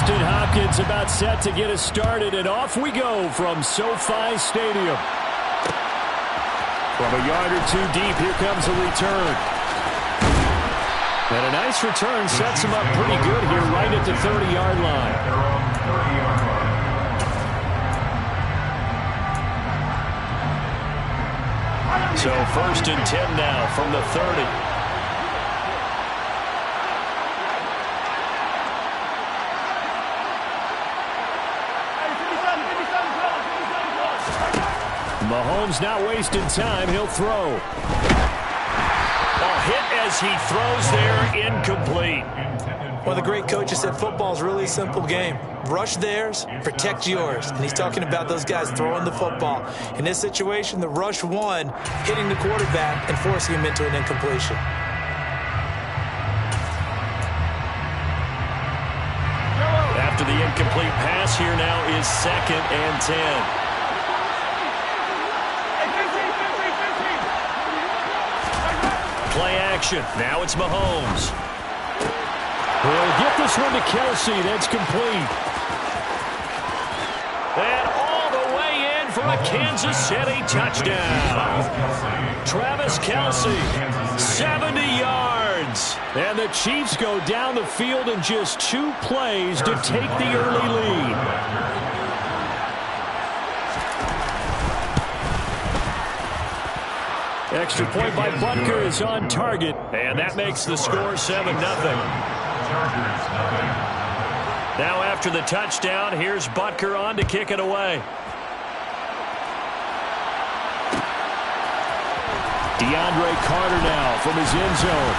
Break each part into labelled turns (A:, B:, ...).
A: DeAndre Hopkins about set to get us started, and off we go from SoFi Stadium. From a yard or two deep, here comes a return. And a nice return sets him up pretty good here right at the 30-yard line. So 1st and 10 now from the 30. Mahomes not wasting time. He'll throw. A hit as he throws there, incomplete.
B: One of the great coaches said football is really a simple game. Rush theirs, protect yours. And he's talking about those guys throwing the football. In this situation, the rush won, hitting the quarterback and forcing him into an incompletion.
A: After the incomplete pass, here now is 2nd and 10. Play action. Now it's Mahomes. He'll get this one to Kelce. That's complete. And all the way in for a Kansas City touchdown. Travis Kelce, 70 yards. And the Chiefs go down the field in just 2 plays to take the early lead. Extra point by Butker is on target, and that makes the score 7-0. Now after the touchdown, here's Butker on to kick it away. DeAndre Carter now from his end zone.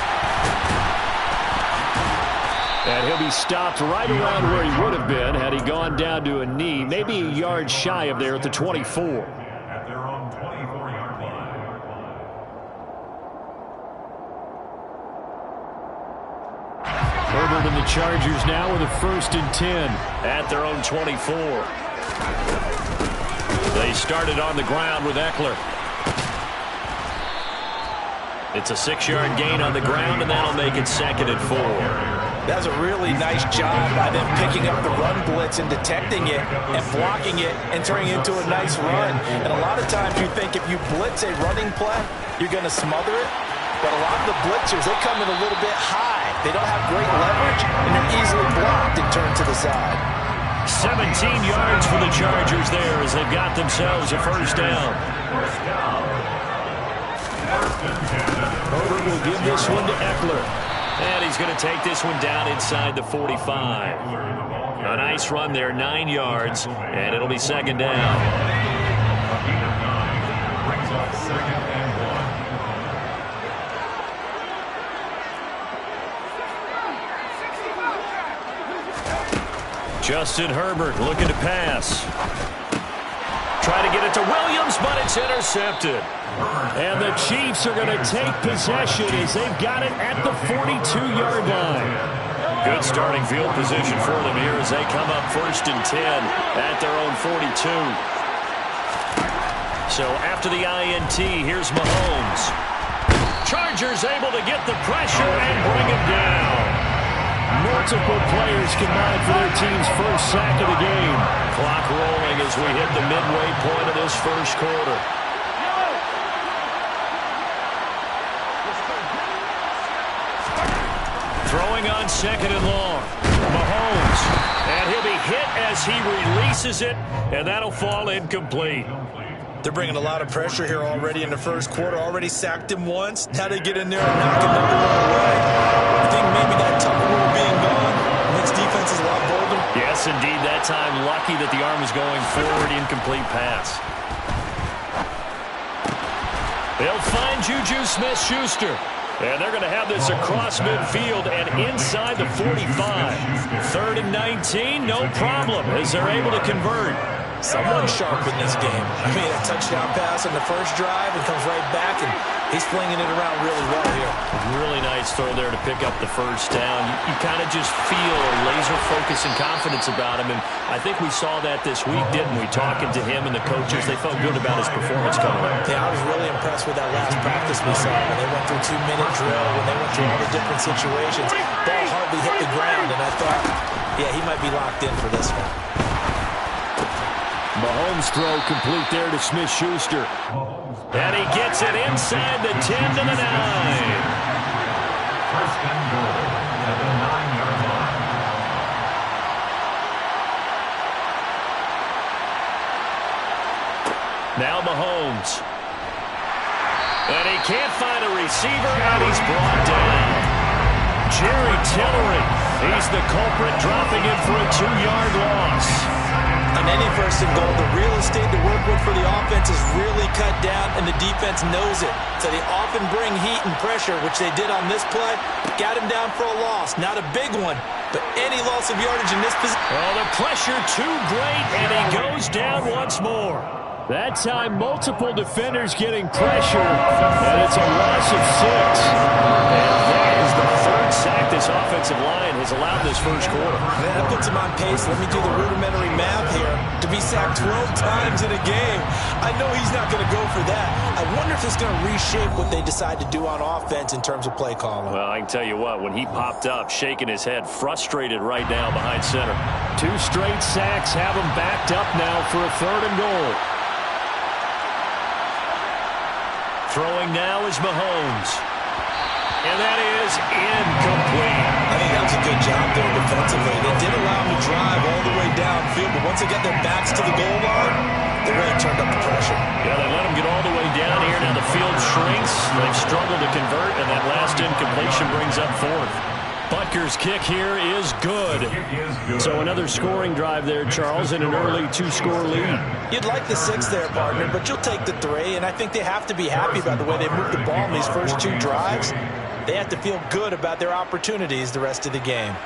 A: And he'll be stopped right around where he would have been had he gone down to a knee, maybe a yard shy of there at the 24. Herbert and the Chargers now with a 1st and 10 at their own 24. They started on the ground with Eckler. It's a 6-yard gain on the ground, and that'll make it 2nd and 4.
B: That's a really nice job by them picking up the run blitz and detecting it and blocking it and turning it into a nice run. And a lot of times you think if you blitz a running play, you're going to smother it. But a lot of the blitzers, they come in a little bit high. They don't have great leverage, and they're easily blocked and turned to the side.
A: 17 yards for the Chargers there as they've got themselves a 1st down. Herbert will give this one to Eckler. And he's going to take this one down inside the 45. A nice run there, 9 yards, and it'll be 2nd down. Justin Herbert looking to pass. Try to get it to Williams, but it's intercepted. And the Chiefs are going to take possession as they've got it at the 42-yard line. Good starting field position for them here as they come up 1st and 10 at their own 42. So after the INT, here's Mahomes. Chargers able to get the pressure and bring him down. Multiple players combined for their team's 1st sack of the game. Clock rolling as we hit the midway point of this 1st quarter. Throwing on 2nd and long. Mahomes. And he'll be hit as he releases it, and that'll fall incomplete.
B: They're bringing a lot of pressure here already in the 1st quarter. Already sacked him once. Now they get in there and knock another one away. I think maybe that tunnel rule being gone makes defense is a lot bolder.
A: Yes, indeed. That time, lucky that the arm was going forward. Incomplete pass. They'll find Juju Smith-Schuster. And they're going to have this across midfield and inside the 45. 3rd and 19, no problem, as they're able to convert.
B: Someone sharp in this game. I mean, a touchdown pass on the 1st drive and comes right back, and he's flinging it around really well here.
A: Really nice throw there to pick up the 1st down. You kind of just feel a laser focus and confidence about him, and I think we saw that this week, didn't we? Talking to him and the coaches, they felt good about his performance coming up.
B: Yeah, I was really impressed with that last practice we saw when they went through 2-minute drill, when they went through all the different situations. Ball hardly hit the ground, and I thought Yeah, he might be locked in for this one.
A: Mahomes' throw complete there to Smith-Schuster. And he gets it inside the 10 to the 9.
C: First and goal at the 9-yard line.
A: Now Mahomes. And he can't find a receiver, and he's brought down. Jerry Tillery, he's the culprit, dropping him for a 2-yard loss.
B: On any first and goal, the real estate to work with for the offense is really cut down, and the defense knows it. So they often bring heat and pressure, which they did on this play. Got him down for a loss. Not a big one, but any loss of yardage in this position.
A: Oh, the pressure too great, and he goes down once more. That time, multiple defenders getting pressure, and it's a loss of 6. And that is the third sack this offensive line has allowed this first quarter.
B: Man, that puts him on pace. Let me do the rudimentary math here. To be sacked 12 times in a game, I know he's not going to go for that. I wonder if it's going to reshape what they decide to do on offense in terms of play calling.
A: Well, I can tell you what, when he popped up, shaking his head, frustrated right now behind center. 2 straight sacks have him backed up now for a 3rd and goal. Throwing now is Mahomes. And that is incomplete.
B: I think that was a good job there defensively. They did allow him to drive all the way downfield, but once they got their backs to the goal line, they really turned up the pressure.
A: Yeah, they let him get all the way down here. Now the field shrinks. They've struggled to convert, and that last incompletion brings up 4th. Butker's kick here is good. So another scoring drive there, Charles, and an early 2-score lead.
B: You'd like the 6 there, partner, but you'll take the 3, and I think they have to be happy about the way they moved the ball in these first 2 drives. They have to feel good about their opportunities the rest of the game.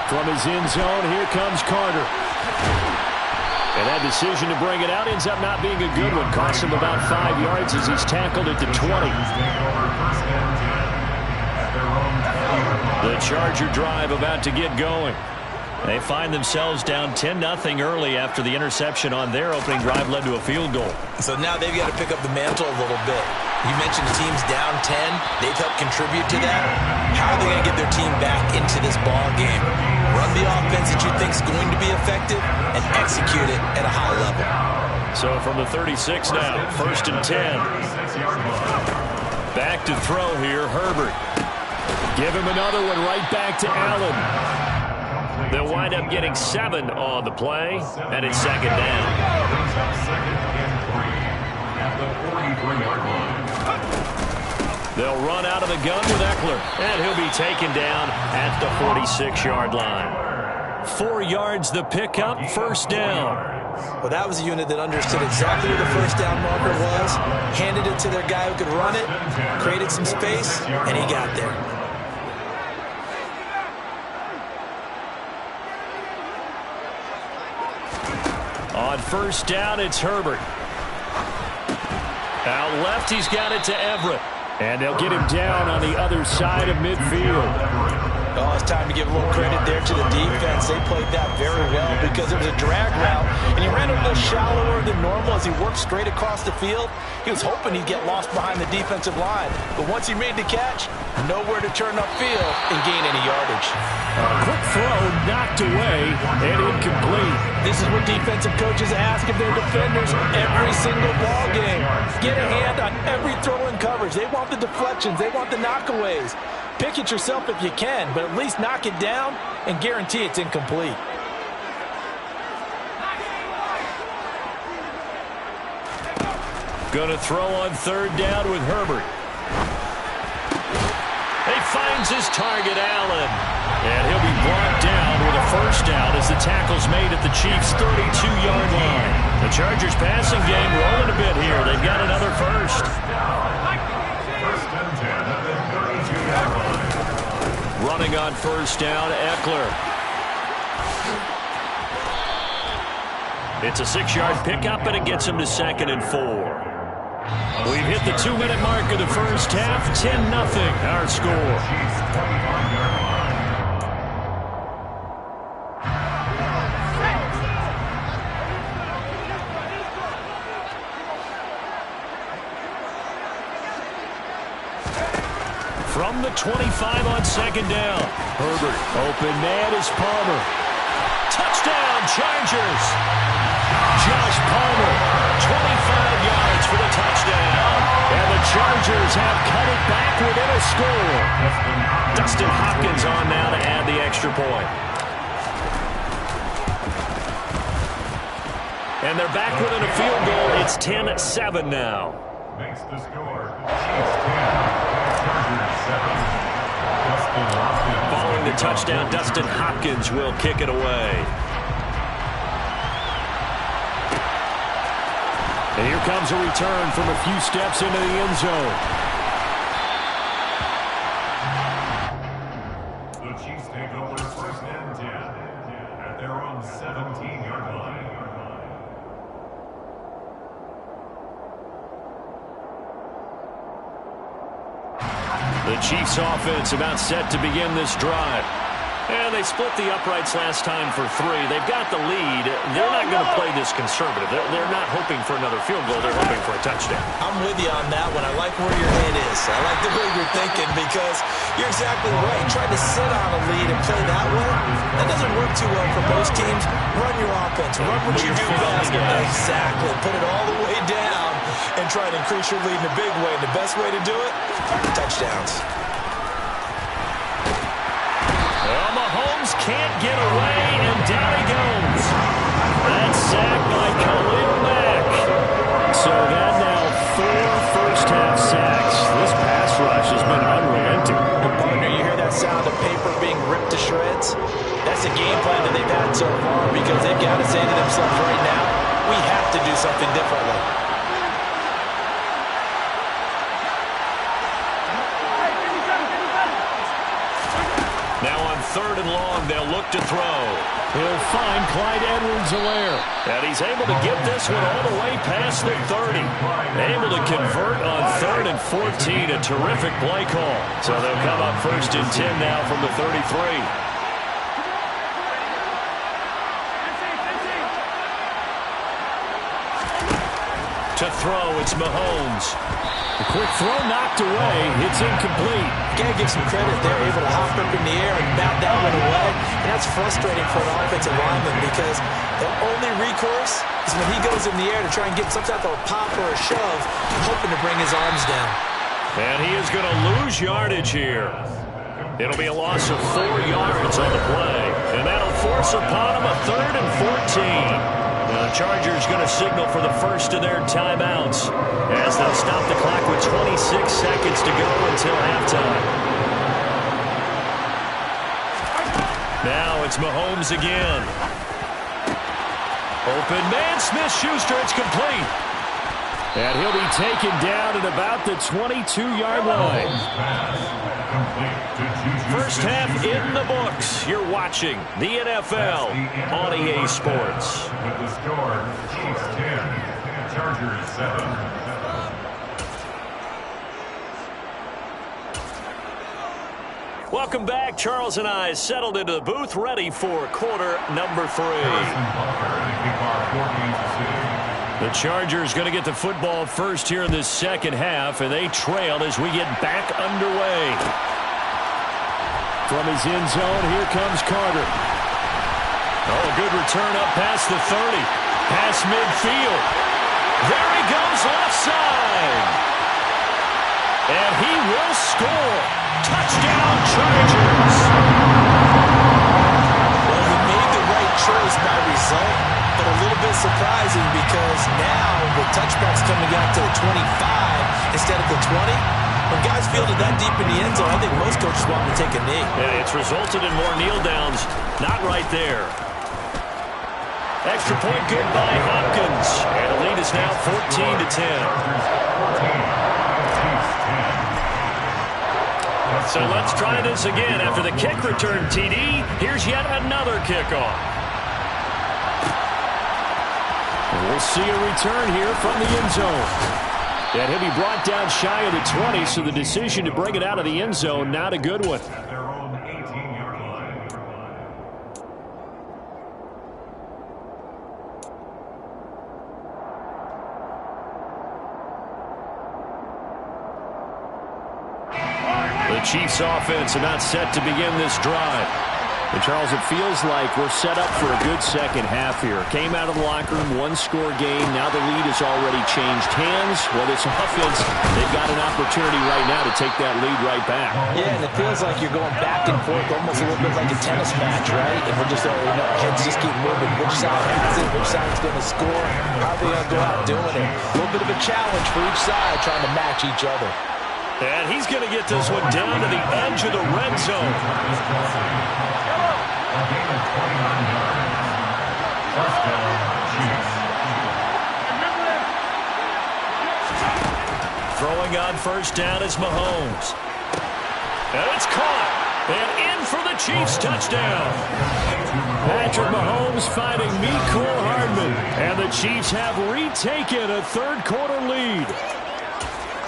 A: From his end zone, here comes Carter. And that decision to bring it out ends up not being a good one. Costs him about 5 yards as he's tackled at the 20. The Charger drive about to get going. They find themselves down 10-0 early after the interception on their opening drive led to a field goal.
B: So now they've got to pick up the mantle a little bit. You mentioned the team's down 10. They've helped contribute to that. How are they going to get their team back into this ball game? Run the offense that you think is going to be effective and execute it at a high level.
A: So from the 36 now, 1st and 10. Back to throw here, Herbert. Give him another one right back to Allen. They'll wind up getting 7 on the play, and it's 2nd down. They'll run out of the gun with Eckler, and he'll be taken down at the 46-yard line. 4 yards the pickup, 1st down.
B: Well, that was a unit that understood exactly where the 1st down marker was, handed it to their guy who could run it, created some space, and he got there.
A: On 1st down, it's Herbert. Out left, he's got it to Everett. And they'll get him down on the other side of midfield.
B: Oh, it's time to give a little credit there to the defense. They played that very well because it was a drag route, and he ran a little shallower than normal as he worked straight across the field. He was hoping he'd get lost behind the defensive line, but once he made the catch, nowhere to turn upfield and gain any yardage.
A: Quick throw knocked away and incomplete.
B: This is what defensive coaches ask of their defenders every single ball game. Get a hand on every throw in coverage. They want the deflections. They want the knockaways. Pick it yourself if you can, but at least knock it down and guarantee it's incomplete.
A: Going to throw on 3rd down with Herbert. He finds his target, Allen. And he'll be brought down with a 1st down as the tackle's made at the Chiefs' 32-yard line. The Chargers passing game rolling a bit here. They've got another 1st. Running on 1st down, Eckler. It's a 6-yard pickup, and it gets him to 2nd and 4. We've hit the 2-minute mark of the 1st half. 10-0 our score. from the 25 on second down. Herbert, open man is Palmer. Touchdown, Chargers. Josh Palmer, 25 yards for the touchdown. And the Chargers have cut it back within a score. Dustin Hopkins on now to add the extra point. And they're back within a field goal. It's 10-7 now.
C: Makes the score. Chiefs 10, Chargers 7. Dustin Hopkins.
A: Following the touchdown, Dustin Hopkins will kick it away. And here comes a return from a few steps into the end zone.
C: The Chiefs take over first and 10 at their own 17-yard line.
A: The Chiefs offense about set to begin this drive. And they split the uprights last time for 3. They've got the lead. They're not going to play this conservative. They're not hoping for another field goal. They're hoping for a touchdown.
B: I'm with you on that one. I like where your head is. I like the way you're thinking because you're exactly right. Trying to sit on a lead and play that way, that doesn't work too well for most teams. Run your offense. Run what you do best. Exactly. Put it all the way down and try to increase your lead in a big way. The best way to do it, touchdowns.
A: Well, Mahomes can't get away, and down he goes. That's sacked by Khalil Mack. So that now 4 first-half sacks. This pass rush has been unrelenting.
B: Partner, you hear that sound of paper being ripped to shreds? That's the game plan that they've had so far because they've got to say to themselves right now, we have to do something differently.
A: Now on 3rd and long, they'll look to throw. He'll find Clyde Edwards-Helaire. And he's able to get this one all the way past the 30. Able to convert on 3rd and 14. A terrific play call. So they'll come up 1st and 10 now from the 33. To throw, it's Mahomes. A quick throw knocked away. It's incomplete.
B: Got to give some credit. They're able to hop up in the air and bat that one away. And that's frustrating for an offensive lineman because the only recourse is when he goes in the air to try and get some type of a pop or a shove, hoping to bring his arms down.
A: And he is going to lose yardage here. It'll be a loss of 4 yards on the play. And that'll force upon him a 3rd and 14. Now the Chargers going to signal for the first of their timeouts as they'll stop the clock with 26 seconds to go until halftime. Now it's Mahomes again. Open man, Smith-Schuster, it's complete. And he'll be taken down at about the 22-yard line. First half in the books. You're watching the NFL on EA Sports.
C: With the score, Chiefs 10, Chargers 7.
A: Welcome back. Charles and I settled into the booth, ready for quarter number 3. The Chargers going to get the football first here in this second half, and they trail as we get back underway. From his end zone, here comes Carter. Oh, a good return up past the 30. Past midfield. There he goes left side. And he will score. Touchdown, Chargers.
B: Well, he made the right choice by result, but a little bit surprising because now the touchback's coming out to the 25 instead of the 20. When guys fielded that deep in the end zone, I think most coaches want to take a knee.
A: Yeah, it's resulted in more kneel downs. Not right there. Extra point good by Hopkins. And the lead is now 14-10. So let's try this again. After the kick return TD, here's yet another kickoff. We'll see a return here from the end zone. And he'll be brought down shy of the 20, so the decision to bring it out of the end zone, not a good one.
C: Their own 18-yard line.
A: The The Chiefs offense are not set to begin this drive. And Charles, it feels like we're set up for a good second half here. Came out of the locker room, one-score game. Now the lead has already changed hands. Well, this offense, they've got an opportunity right now to take that lead right back.
B: Yeah, and it feels like you're going back and forth, almost a little bit like a tennis match, right? And we're just, heads just keep moving. Which side has it? Which side's going to score? How are they going to go out doing it? A little bit of a challenge for each side, trying to match each other.
A: And he's going to get this one down to the edge of the red zone.
C: A gain of 29 yards. First down, Chiefs.
A: Throwing on first down is Mahomes. And it's caught. And in for the Chiefs touchdown. Patrick Mahomes finding Mecole Hardman. And the Chiefs have retaken a third-quarter lead.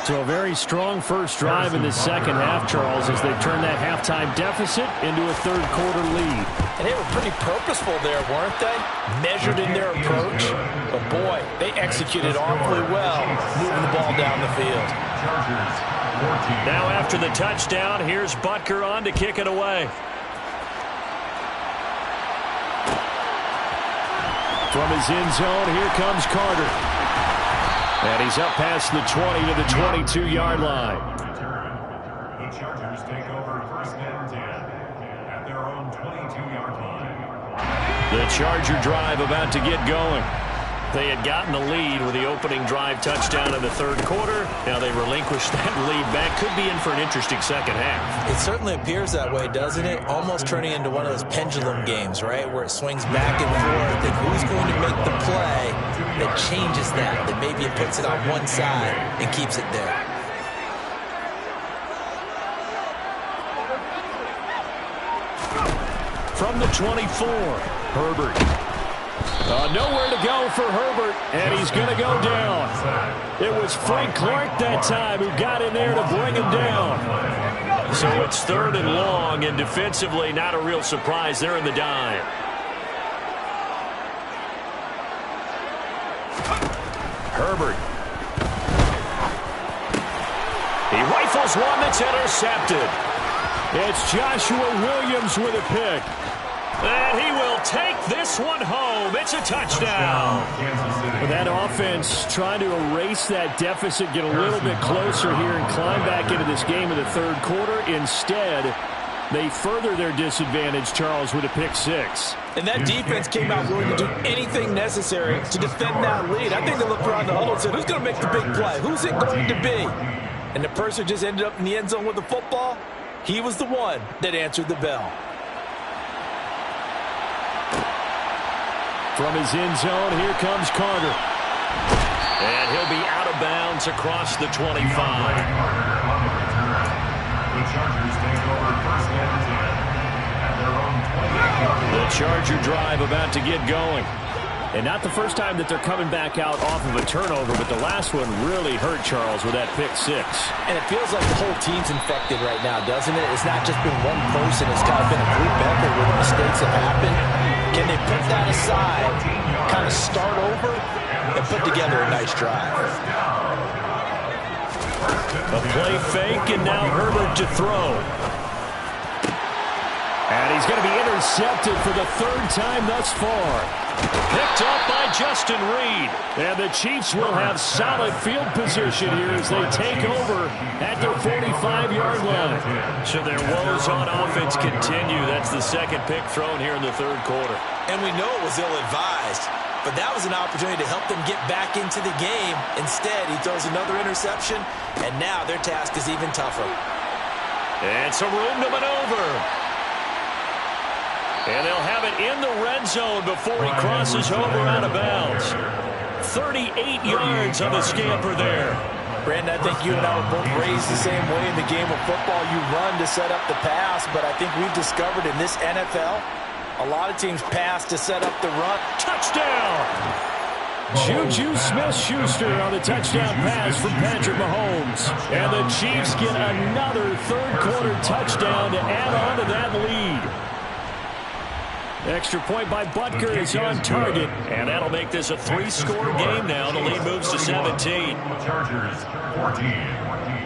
A: So a very strong first drive in the second half, Charles, as they turn that halftime deficit into a third-quarter lead.
B: And they were pretty purposeful there, weren't they? Measured in their approach. But, boy, they executed awfully well, moving the ball down the field.
A: Now after the touchdown, here's Butker on to kick it away. From his end zone, here comes Carter. And he's up past the 20 to the 22-yard line.
C: The Chargers take over first and 10 at their own 22-yard line.
A: The Charger drive about to get going. They had gotten the lead with the opening drive touchdown in the third quarter. Now they relinquished that lead back. Could be in for an interesting second half.
B: It certainly appears that way, doesn't it? Almost turning into one of those pendulum games, right? Where it swings back and forth. And who's going to make the play that changes that? That maybe it puts it on one side and keeps it there.
A: From the 24, Herbert. Nowhere to go for Herbert, and he's going to go down. It was Frank Clark that time who got in there to bring him down. So it's third and long, and defensively not a real surprise. They're in the dime. Herbert. He rifles one that's intercepted. It's Joshua Williams with a pick. And he will take this one home. It's a touchdown. That offense trying to erase that deficit, get a little bit closer here and climb back into this game in the third quarter. Instead, they further their disadvantage, Charles, with a pick six.
B: And that defense came out willing to do anything necessary to defend that lead. I think they looked around the huddle and said, who's going to make the big play? Who's it going to be? And the person just ended up in the end zone with the football. He was the one that answered the bell.
A: From his end zone, here comes Carter. And he'll be out of bounds across the 25.
C: The Chargers take over first and 10 at their own 28.
A: The Charger drive about to get going. And not the first time that they're coming back out off of a turnover, but the last one really hurt Charles with that pick six.
B: And it feels like the whole team's infected right now, doesn't it? It's not just been one person. It's kind of been a group effort where the mistakes have happened. Can they put that aside, kind of start over, and put together a nice drive?
A: A play fake, and now Herbert to throw. And he's going to be intercepted for the third time thus far. Picked up by Justin Reed. And the Chiefs will have solid field position here as they take over at their 45-yard line. So their woes on offense continue. That's the second pick thrown here in the third quarter.
B: And we know it was ill-advised, but that was an opportunity to help them get back into the game. Instead, he throws another interception, and now their task is even tougher.
A: And some room to maneuver. And they'll have it in the red zone before he crosses over out of bounds. 38 yards on the scamper there.
B: Brandon, I think you and I were both raised the same way in the game of football. You run to set up the pass, but I think we've discovered in this NFL, a lot of teams pass to set up the run.
A: Touchdown! Juju Smith-Schuster on the touchdown pass from Patrick Mahomes. And the Chiefs get another third-quarter touchdown to add on to that lead. Extra point by Butker is on target, and that'll make this a three-score game now. The lead moves to 17.
C: Chargers 14.